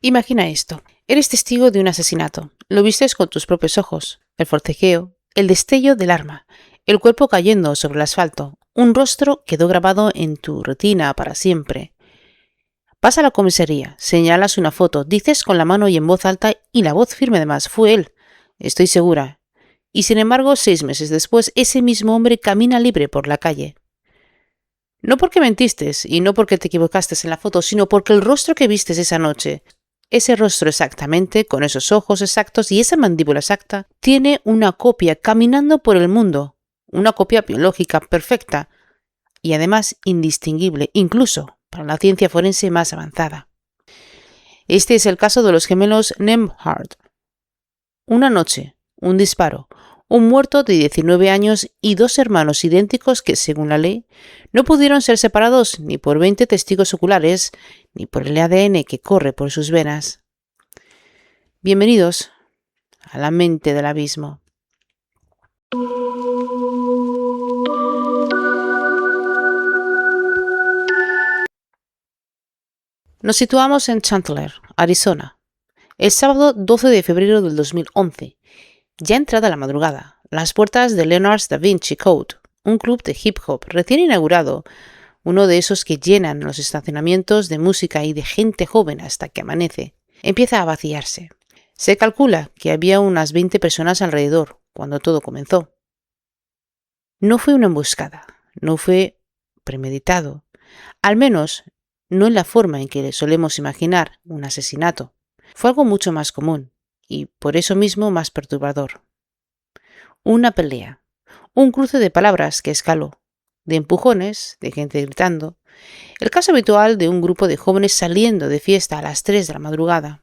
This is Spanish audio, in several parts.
Imagina esto. Eres testigo de un asesinato. Lo vistes con tus propios ojos. El forcejeo, el destello del arma, el cuerpo cayendo sobre el asfalto. Un rostro quedó grabado en tu retina para siempre. Vas a la comisaría, señalas una foto, dices con la mano y en voz alta, y la voz firme además, fue él. Estoy segura. Y sin embargo, 6 meses después, ese mismo hombre camina libre por la calle. No porque mentiste y no porque te equivocaste en la foto, sino porque el rostro que vistes esa noche, ese rostro exactamente, con esos ojos exactos y esa mandíbula exacta, tiene una copia caminando por el mundo, una copia biológica perfecta y además indistinguible, incluso para la ciencia forense más avanzada. Este es el caso de los gemelos Nembhard. Una noche, un disparo, un muerto de 19 años y 2 hermanos idénticos que, según la ley, no pudieron ser separados ni por 20 testigos oculares ni por el ADN que corre por sus venas. Bienvenidos a la mente del abismo. Nos situamos en Chandler, Arizona, el sábado 12 de febrero del 2011, ya entrada la madrugada, las puertas de Leonard's Da Vinci Code, un club de hip hop recién inaugurado, uno de esos que llenan los estacionamientos de música y de gente joven hasta que amanece, empieza a vaciarse. Se calcula que había unas 20 personas alrededor cuando todo comenzó. No fue una emboscada, no fue premeditado, al menos no en la forma en que solemos imaginar un asesinato. Fue algo mucho más común y por eso mismo más perturbador. Una pelea, un cruce de palabras que escaló, de empujones, de gente gritando, el caso habitual de un grupo de jóvenes saliendo de fiesta a las 3 de la madrugada.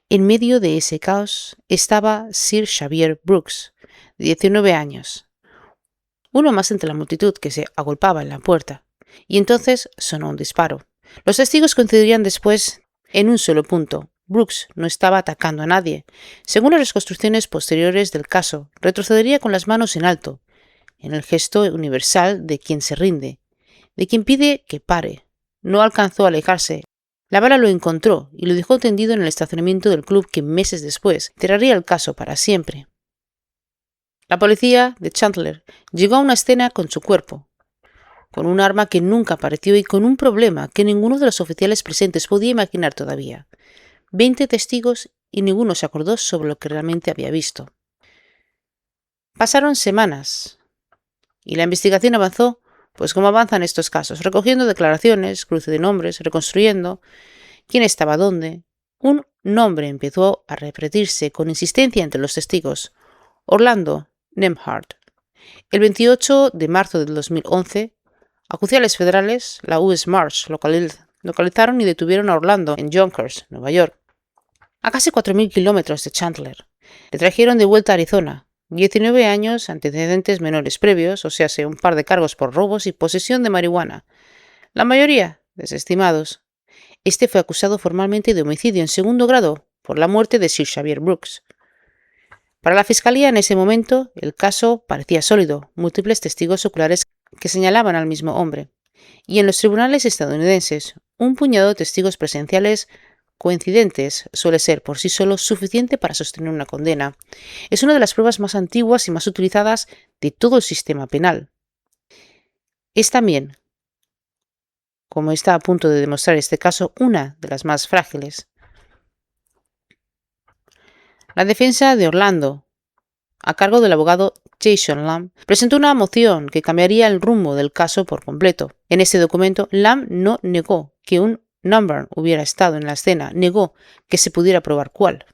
En medio de ese caos estaba Sir Xavier Brooks, de 19 años, uno más entre la multitud que se agolpaba en la puerta, y entonces sonó un disparo. Los testigos coincidirían después en un solo punto. Brooks no estaba atacando a nadie. Según las reconstrucciones posteriores del caso, retrocedería con las manos en alto, en el gesto universal de quien se rinde, de quien pide que pare. No alcanzó a alejarse. La bala lo encontró y lo dejó tendido en el estacionamiento del club que meses después cerraría el caso para siempre. La policía de Chandler llegó a una escena con su cuerpo, con un arma que nunca apareció y con un problema que ninguno de los oficiales presentes podía imaginar todavía. 20 testigos y ninguno se acordó sobre lo que realmente había visto. Pasaron semanas y la investigación avanzó, pues como avanzan estos casos, recogiendo declaraciones, cruce de nombres, reconstruyendo quién estaba dónde. Un nombre empezó a repetirse con insistencia entre los testigos: Orlando Nembhard. El 28 de marzo del 2011, oficiales federales, la US Marsh, localizaron y detuvieron a Orlando en Yonkers, Nueva York, a casi 4.000 kilómetros de Chandler. Le trajeron de vuelta a Arizona. 19 años, antecedentes menores previos, o sea, un par de cargos por robos y posesión de marihuana, la mayoría desestimados. Este fue acusado formalmente de homicidio en segundo grado por la muerte de Sir Xavier Brooks. Para la fiscalía en ese momento, el caso parecía sólido, múltiples testigos oculares que señalaban al mismo hombre. Y en los tribunales estadounidenses, un puñado de testigos presenciales coincidentes suele ser por sí solo suficiente para sostener una condena. Es una de las pruebas más antiguas y más utilizadas de todo el sistema penal. Es también, como está a punto de demostrar este caso, una de las más frágiles. La defensa de Orlando, a cargo del abogado Jason Lamb, presentó una moción que cambiaría el rumbo del caso por completo. En ese documento, Lamb no negó que un Nembhard hubiera estado en la escena, negó que se pudiera probar cuál.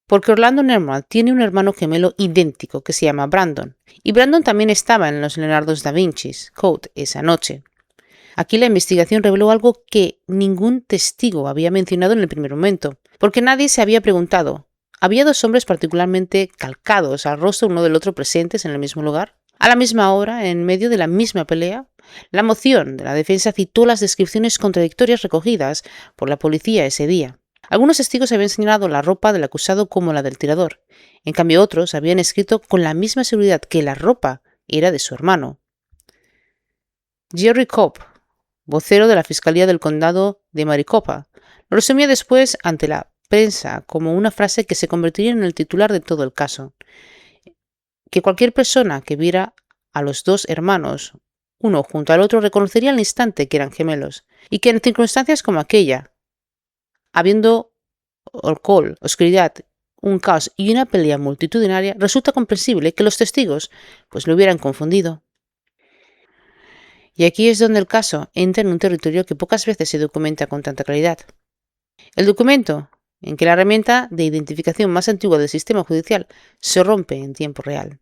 Porque Orlando Nembhard tiene un hermano gemelo idéntico que se llama Brandon, y Brandon también estaba en los Leonardo's Da Vinci Code esa noche. Aquí la investigación reveló algo que ningún testigo había mencionado en el primer momento, porque nadie se había preguntado: ¿había 2 hombres particularmente calcados al rostro uno del otro presentes en el mismo lugar? A la misma hora, en medio de la misma pelea, la moción de la defensa citó las descripciones contradictorias recogidas por la policía ese día. Algunos testigos habían señalado la ropa del acusado como la del tirador. En cambio, otros habían escrito con la misma seguridad que la ropa era de su hermano. Jerry Cobb, vocero de la Fiscalía del Condado de Maricopa, lo resumía después ante la prensa como una frase que se convertiría en el titular de todo el caso: que cualquier persona que viera a los dos hermanos, uno junto al otro, reconocería al instante que eran gemelos, y que en circunstancias como aquella, habiendo alcohol, oscuridad, un caos y una pelea multitudinaria, resulta comprensible que los testigos pues lo hubieran confundido. Y aquí es donde el caso entra en un territorio que pocas veces se documenta con tanta claridad. El documento en que la herramienta de identificación más antigua del sistema judicial se rompe en tiempo real.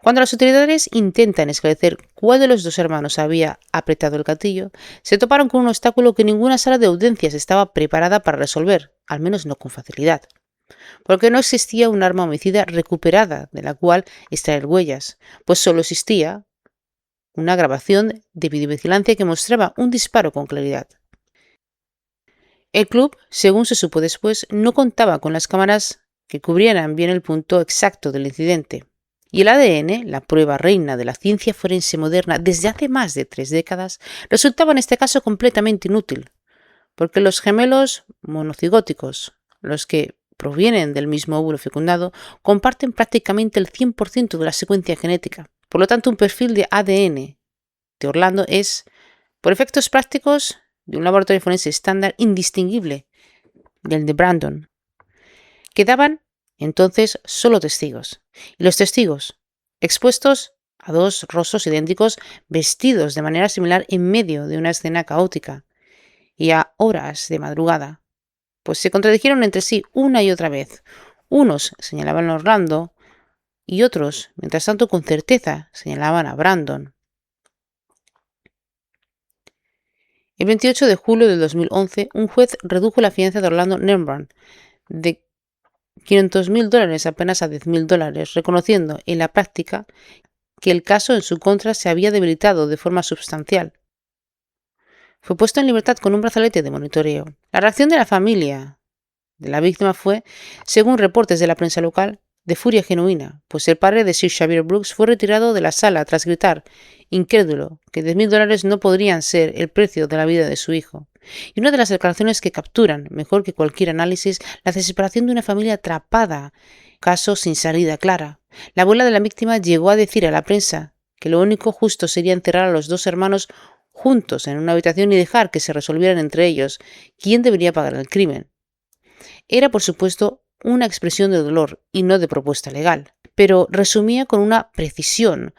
Cuando las autoridades intentan esclarecer cuál de los dos hermanos había apretado el gatillo, se toparon con un obstáculo que ninguna sala de audiencias estaba preparada para resolver, al menos no con facilidad, porque no existía un arma homicida recuperada de la cual extraer huellas, pues solo existía una grabación de videovigilancia que mostraba un disparo con claridad. El club, según se supo después, no contaba con las cámaras que cubrieran bien el punto exacto del incidente. Y el ADN, la prueba reina de la ciencia forense moderna desde hace más de 3 décadas, resultaba en este caso completamente inútil, porque los gemelos monocigóticos, los que provienen del mismo óvulo fecundado, comparten prácticamente el 100% de la secuencia genética. Por lo tanto, un perfil de ADN de Orlando es, por efectos prácticos, de un laboratorio forense estándar indistinguible del de Brandon. Quedaban entonces solo testigos, y los testigos, expuestos a dos rostros idénticos vestidos de manera similar en medio de una escena caótica y a horas de madrugada, pues se contradijeron entre sí una y otra vez. Unos señalaban a Orlando y otros, mientras tanto, con certeza señalaban a Brandon. El 28 de julio del 2011, un juez redujo la fianza de Orlando Nembran de $500,000 apenas a $10,000, reconociendo en la práctica que el caso en su contra se había debilitado de forma sustancial. Fue puesto en libertad con un brazalete de monitoreo. La reacción de la familia de la víctima fue, según reportes de la prensa local, de furia genuina, pues el padre de Sir Xavier Brooks fue retirado de la sala tras gritar, incrédulo, que $10,000 no podrían ser el precio de la vida de su hijo. Y una de las declaraciones que capturan, mejor que cualquier análisis, la desesperación de una familia atrapada, caso sin salida clara. La abuela de la víctima llegó a decir a la prensa que lo único justo sería encerrar a los dos hermanos juntos en una habitación y dejar que se resolvieran entre ellos quién debería pagar el crimen. Era, por supuesto, una expresión de dolor y no de propuesta legal, pero resumía con una precisión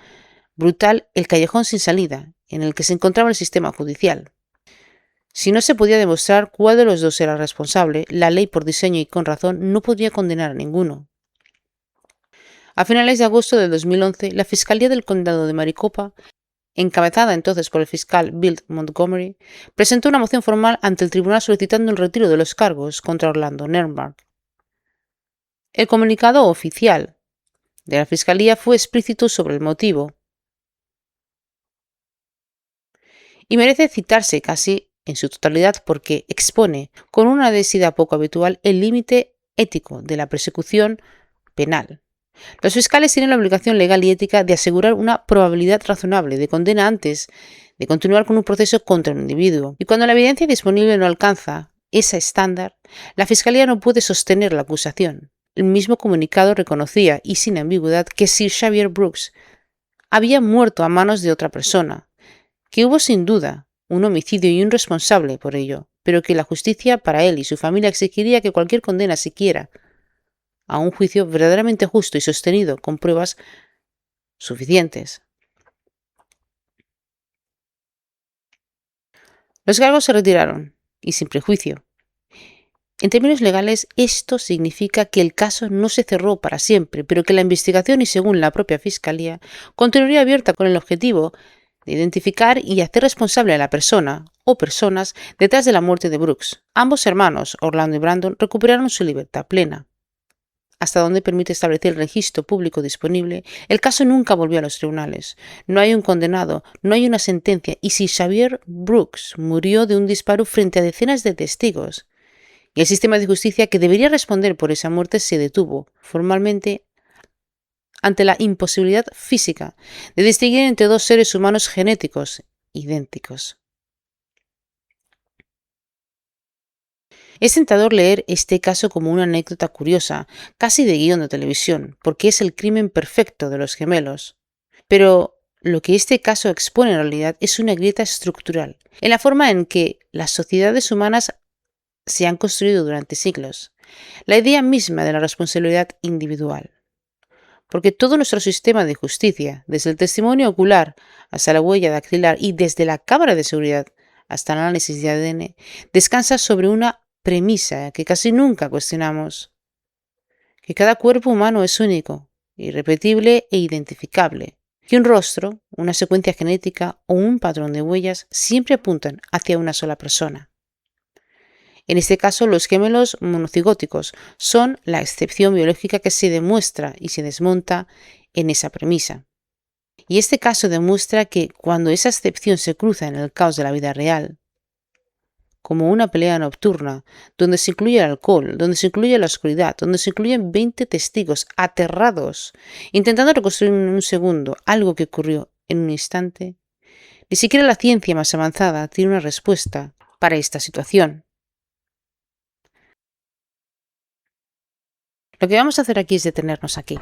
brutal el callejón sin salida en el que se encontraba el sistema judicial. Si no se podía demostrar cuál de los dos era responsable, la ley, por diseño y con razón, no podría condenar a ninguno. A finales de agosto de 2011, la Fiscalía del Condado de Maricopa, encabezada entonces por el fiscal Bill Montgomery, presentó una moción formal ante el tribunal solicitando el retiro de los cargos contra Orlando Nembran. El comunicado oficial de la Fiscalía fue explícito sobre el motivo y merece citarse casi en su totalidad porque expone con una densidad poco habitual el límite ético de la persecución penal. Los fiscales tienen la obligación legal y ética de asegurar una probabilidad razonable de condena antes de continuar con un proceso contra un individuo, y cuando la evidencia disponible no alcanza ese estándar, la Fiscalía no puede sostener la acusación. El mismo comunicado reconocía, y sin ambigüedad, que Sir Xavier Brooks había muerto a manos de otra persona, que hubo sin duda un homicidio y un responsable por ello, pero que la justicia para él y su familia exigiría que cualquier condena siquiera a un juicio verdaderamente justo y sostenido con pruebas suficientes. Los cargos se retiraron, y sin prejuicio. En términos legales, esto significa que el caso no se cerró para siempre, pero que la investigación, y según la propia Fiscalía, continuaría abierta con el objetivo de identificar y hacer responsable a la persona o personas detrás de la muerte de Brooks. Ambos hermanos, Orlando y Brandon, recuperaron su libertad plena. Hasta donde permite establecer el registro público disponible, el caso nunca volvió a los tribunales. No hay un condenado, no hay una sentencia, y si Xavier Brooks murió de un disparo frente a decenas de testigos, y el sistema de justicia que debería responder por esa muerte se detuvo formalmente ante la imposibilidad física de distinguir entre dos seres humanos genéticos idénticos. Es tentador leer este caso como una anécdota curiosa, casi de guión de televisión, porque es el crimen perfecto de los gemelos. Pero lo que este caso expone en realidad es una grieta estructural, en la forma en que las sociedades humanas se han construido durante siglos, la idea misma de la responsabilidad individual. Porque todo nuestro sistema de justicia, desde el testimonio ocular hasta la huella dactilar y desde la cámara de seguridad hasta el análisis de ADN, descansa sobre una premisa que casi nunca cuestionamos, que cada cuerpo humano es único, irrepetible e identificable, que un rostro, una secuencia genética o un patrón de huellas siempre apuntan hacia una sola persona. En este caso, los gemelos monocigóticos son la excepción biológica que se demuestra y se desmonta en esa premisa. Y este caso demuestra que cuando esa excepción se cruza en el caos de la vida real, como una pelea nocturna, donde se incluye el alcohol, donde se incluye la oscuridad, donde se incluyen 20 testigos aterrados, intentando reconstruir en un segundo algo que ocurrió en un instante, ni siquiera la ciencia más avanzada tiene una respuesta para esta situación. Lo que vamos a hacer aquí es detenernos aquí,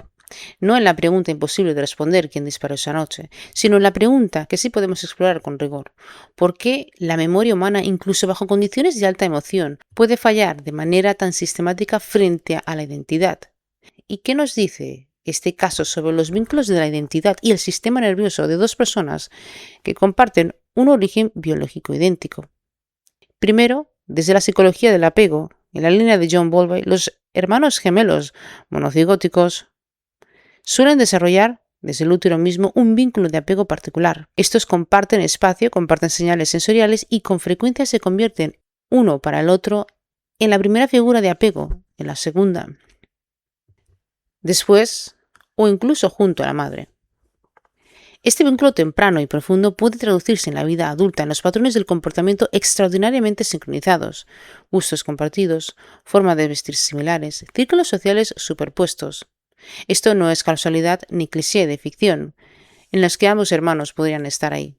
no en la pregunta imposible de responder quién disparó esa noche, sino en la pregunta que sí podemos explorar con rigor. ¿Por qué la memoria humana, incluso bajo condiciones de alta emoción, puede fallar de manera tan sistemática frente a la identidad? ¿Y qué nos dice este caso sobre los vínculos de la identidad y el sistema nervioso de dos personas que comparten un origen biológico idéntico? Primero, desde la psicología del apego, en la línea de John Bowlby, los hermanos gemelos monocigóticos suelen desarrollar, desde el útero mismo, un vínculo de apego particular. Estos comparten espacio, comparten señales sensoriales y con frecuencia se convierten uno para el otro en la primera figura de apego, en la segunda, después o incluso junto a la madre. Este vínculo temprano y profundo puede traducirse en la vida adulta en los patrones del comportamiento extraordinariamente sincronizados, gustos compartidos, forma de vestir similares, círculos sociales superpuestos. Esto no es casualidad ni cliché de ficción, en los que ambos hermanos podrían estar ahí.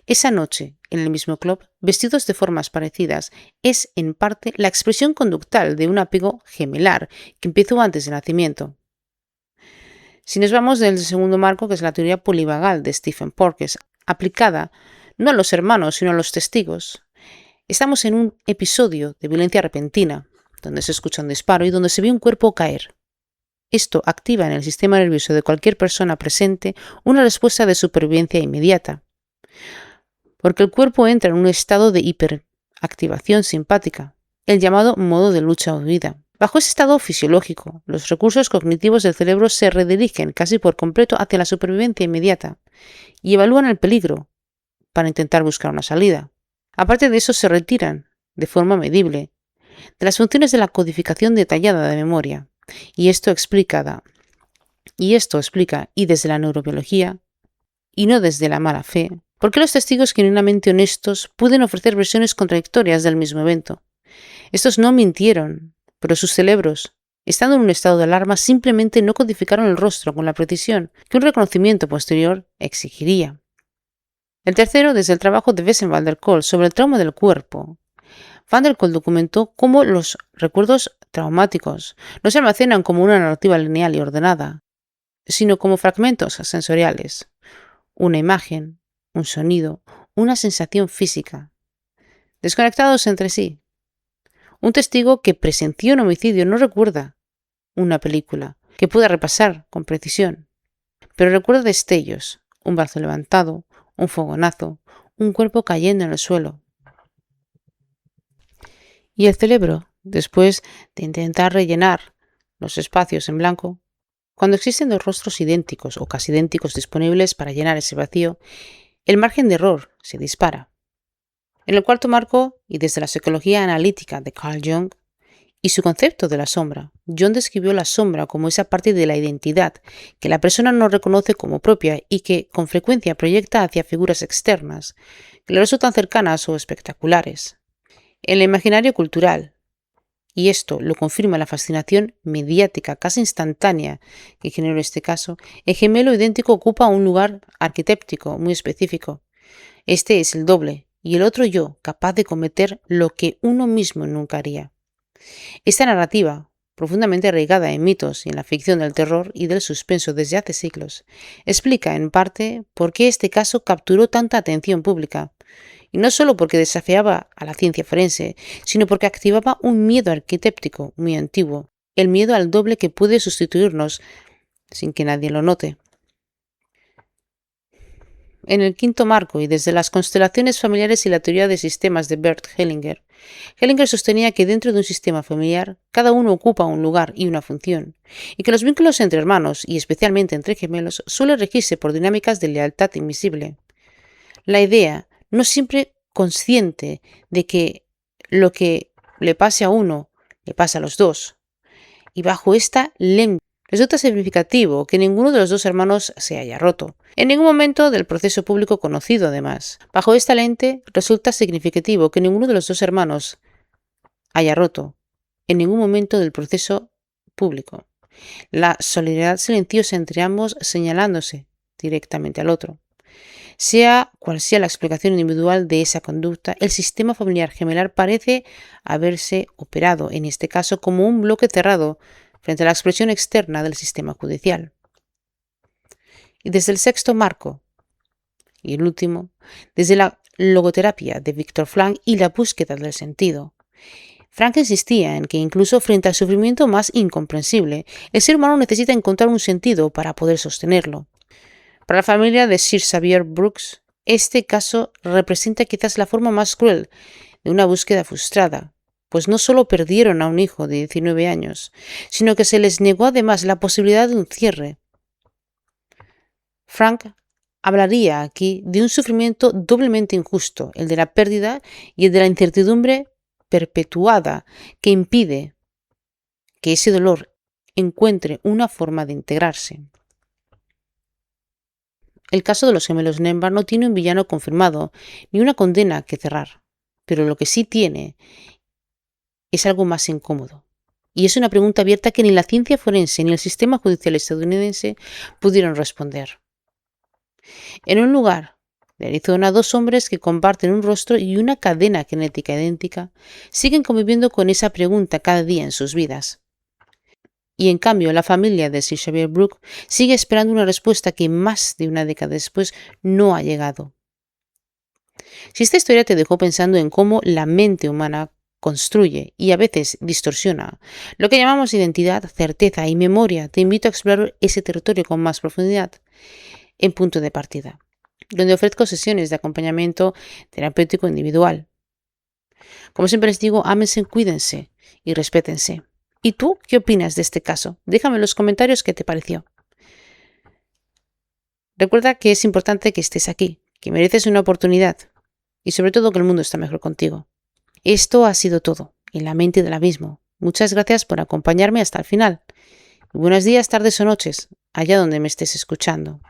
Esa noche, en el mismo club, vestidos de formas parecidas, es en parte la expresión conductal de un apego gemelar que empezó antes del nacimiento. Si nos vamos del segundo marco, que es la teoría polivagal de Stephen Porges, aplicada no a los hermanos, sino a los testigos, estamos en un episodio de violencia repentina, donde se escucha un disparo y donde se ve un cuerpo caer. Esto activa en el sistema nervioso de cualquier persona presente una respuesta de supervivencia inmediata, porque el cuerpo entra en un estado de hiperactivación simpática, el llamado modo de lucha o huida. Bajo ese estado fisiológico, los recursos cognitivos del cerebro se redirigen casi por completo hacia la supervivencia inmediata y evalúan el peligro para intentar buscar una salida. Aparte de eso, se retiran, de forma medible, de las funciones de la codificación detallada de memoria. Y esto explica, y desde la neurobiología, y no desde la mala fe, por qué los testigos genuinamente honestos pueden ofrecer versiones contradictorias del mismo evento. Estos no mintieron, pero sus cerebros, estando en un estado de alarma, simplemente no codificaron el rostro con la precisión que un reconocimiento posterior exigiría. El tercero, desde el trabajo de Bessem van der Kolk sobre el trauma del cuerpo. Van der Kolk documentó cómo los recuerdos traumáticos no se almacenan como una narrativa lineal y ordenada, sino como fragmentos sensoriales, una imagen, un sonido, una sensación física, desconectados entre sí. Un testigo que presenció un homicidio no recuerda una película que pueda repasar con precisión, pero recuerda destellos, un brazo levantado, un fogonazo, un cuerpo cayendo en el suelo. Y el cerebro, después de intentar rellenar los espacios en blanco, cuando existen dos rostros idénticos o casi idénticos disponibles para llenar ese vacío, el margen de error se dispara. En el cuarto marco, y desde la psicología analítica de Carl Jung y su concepto de la sombra, Jung describió la sombra como esa parte de la identidad que la persona no reconoce como propia y que con frecuencia proyecta hacia figuras externas, que le resultan cercanas o espectaculares. En el imaginario cultural, y esto lo confirma la fascinación mediática casi instantánea que generó este caso, el gemelo idéntico ocupa un lugar arquetípico muy específico. Este es el doble y el otro yo, capaz de cometer lo que uno mismo nunca haría. Esta narrativa, profundamente arraigada en mitos y en la ficción del terror y del suspenso desde hace siglos, explica en parte por qué este caso capturó tanta atención pública. Y no solo porque desafiaba a la ciencia forense, sino porque activaba un miedo arquitéptico muy antiguo, el miedo al doble que puede sustituirnos sin que nadie lo note. En el quinto marco y desde las constelaciones familiares y la teoría de sistemas de Bert Hellinger, Hellinger sostenía que dentro de un sistema familiar cada uno ocupa un lugar y una función, y que los vínculos entre hermanos, y especialmente entre gemelos, suelen regirse por dinámicas de lealtad invisible. La idea, no siempre consciente de que lo que le pase a uno le pasa a los dos, y bajo esta lente resulta significativo que ninguno de los dos hermanos se haya roto. En ningún momento del proceso público conocido, además. Bajo esta lente resulta significativo que ninguno de los dos hermanos haya roto. En ningún momento del proceso público. La solidaridad silenciosa entre ambos señalándose directamente al otro. Sea cual sea la explicación individual de esa conducta, el sistema familiar gemelar parece haberse operado, en este caso, como un bloque cerrado frente a la expresión externa del sistema judicial. Y desde el sexto marco, y el último, desde la logoterapia de Viktor Frankl y la búsqueda del sentido. Frankl insistía en que incluso frente al sufrimiento más incomprensible, el ser humano necesita encontrar un sentido para poder sostenerlo. Para la familia de Sir Xavier Brooks, este caso representa quizás la forma más cruel de una búsqueda frustrada, pues no solo perdieron a un hijo de 19 años, sino que se les negó además la posibilidad de un cierre. Frankl hablaría aquí de un sufrimiento doblemente injusto, el de la pérdida y el de la incertidumbre perpetuada que impide que ese dolor encuentre una forma de integrarse. El caso de los gemelos Nembar no tiene un villano confirmado ni una condena que cerrar, pero lo que sí tiene es algo más incómodo. Y es una pregunta abierta que ni la ciencia forense ni el sistema judicial estadounidense pudieron responder. En un lugar de Arizona, dos hombres que comparten un rostro y una cadena genética idéntica siguen conviviendo con esa pregunta cada día en sus vidas. Y en cambio, la familia de Sir Xavier Brooks sigue esperando una respuesta que más de una década después no ha llegado. Si esta historia te dejó pensando en cómo la mente humana construye y a veces distorsiona lo que llamamos identidad, certeza y memoria, te invito a explorar ese territorio con más profundidad en Punto de Partida, donde ofrezco sesiones de acompañamiento terapéutico individual. Como siempre les digo, ámense, cuídense y respétense. ¿Y tú qué opinas de este caso? Déjame en los comentarios qué te pareció. Recuerda que es importante que estés aquí, que mereces una oportunidad y sobre todo que el mundo está mejor contigo. Esto ha sido todo, en la mente del abismo. Muchas gracias por acompañarme hasta el final. Buenos días, tardes o noches, allá donde me estés escuchando.